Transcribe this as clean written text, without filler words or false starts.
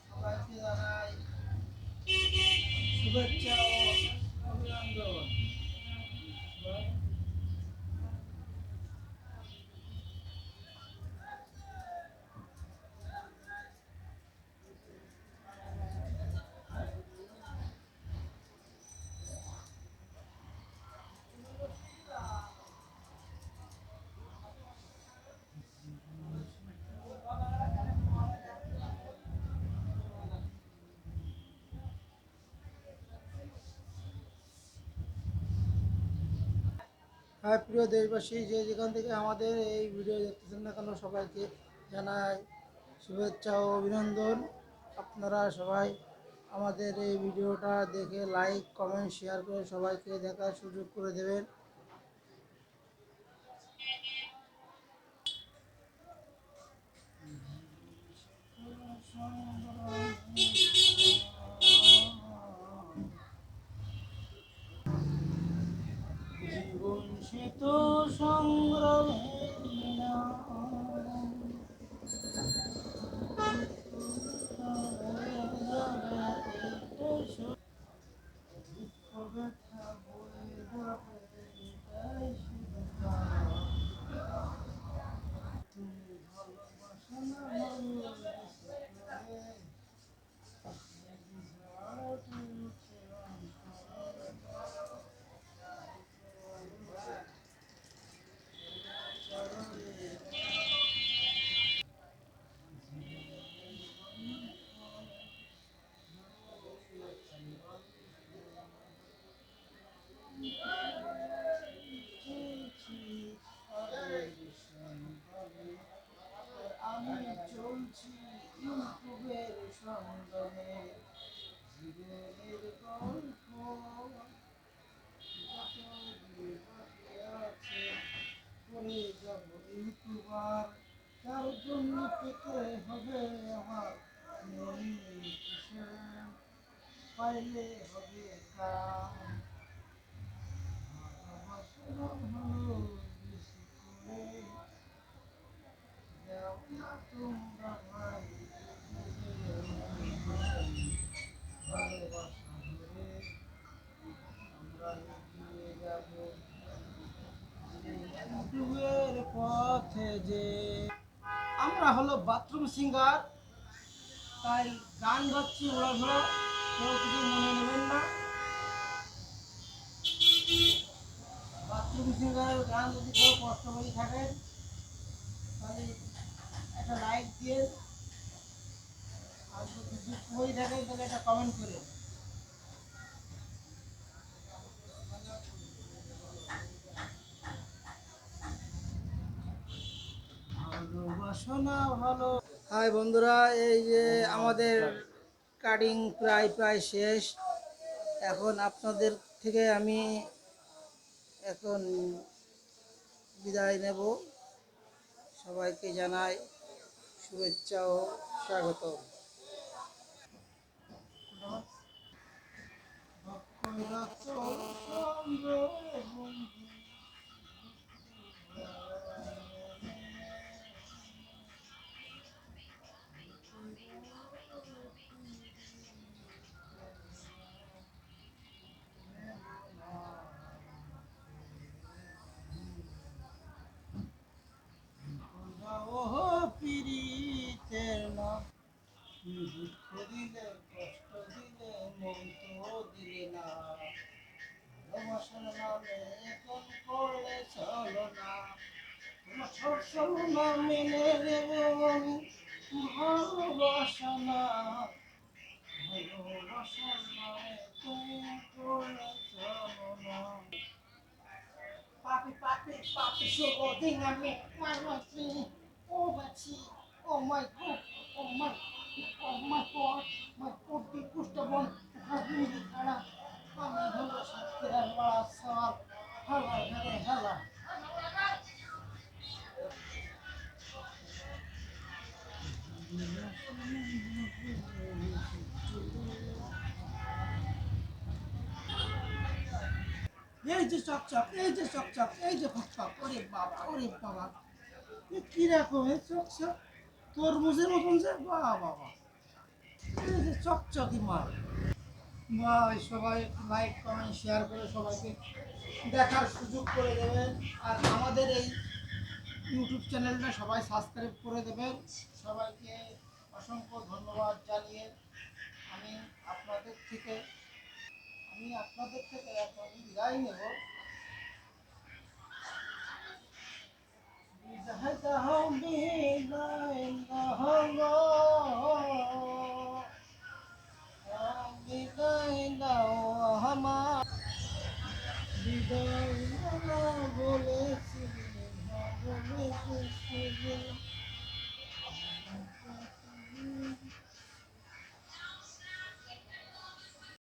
সবাইকে জানাই শুভেচ্ছা ও অভিনন্দন। হ্যাঁ, প্রিয় দেশবাসী, যে যেখান থেকে আমাদের এই ভিডিও দেখতেছেন না কেন, সবাইকে জানাই শুভেচ্ছা ও অভিনন্দন। আপনারা সবাই আমাদের এই ভিডিওটা দেখে লাইক কমেন্ট শেয়ার করে সবাইকে দেখার সুযোগ করে দেবেন। জীবন সে তো সংগ্রামের নাম। আমি চলছি ইউটিউবের সন্ধানে, জীবনের গল্প আছে করে যাব ইউটিউবার। তার জন্য পেতে হবে আমার মনিটেশন, পাইলে হবে কাম। ভালোবাসা ভালো বেশি করে দাও না তোমরা ভাই, ভালোবাসা ধরে আমরা এগিয়ে যাব ইউটিউবের পথে। যে আমরা হলো বাথরুম সিঙ্গার, তাই গান গাচ্ছি ওরা কেউ কিছু মনে নেবেন না। বাথরুম সিঙ্গারের গান যদি কেউ কষ্ট করে থাকেন তাহলে একটা লাইক দিয়ে, আর যদি দুঃখ হয়ে থাকে তাহলে একটা কমেন্ট করে। ভালোবাসো না ভালো। হাই বন্ধুরা, এই যে আমাদের কাটিং প্রায় প্রায় শেষ। এখন আপনাদের থেকে আমি এখন বিদায় নেব। সবাইকে জানাই শুভেচ্ছা ও স্বাগত। ওহো পিরিতের নাম, দুঃখ দিলে কষ্ট দিলে মন তো দিলে না। ভালোবাসার নামে এখন করলে চলো না, তোমার সব না মেনে নেব আমি। ভালোবাসা না, ভালোবাসার নামে তুমি করলে চলো না। Papi, papi, papi, sugar, dinami, my tree, oh my tea, oh my god, oh my god, my poor pushtabon, having the hara, আমি হলো সাতক্ষীরার বাড়া সওয়াল, হালা ঘরে হালা। এই যে চকচক, এই যে চকচক, এই যে ফকফক, ওরে বাবা, ওরে বাবা, এ কি রকমের চকচক। তরমুজের মতন যে, বাহ বাবা, এই যে চকচকি মাল। ভাই সবাই লাইক কমেন্ট শেয়ার করে সবাইকে দেখার সুযোগ করে দেবেন। আর আমাদের এই ইউটিউব চ্যানেলটা সবাই সাবস্ক্রাইব করে দেবেন। সবাইকে অসংখ্য ধন্যবাদ জানিয়ে আমি আপনাদের থেকে এখন বিদায় নেব। বিদায় দাও, বিদায় দাও গো, বিদায় দাও আমার, বিদায় বলেছি, বলেছি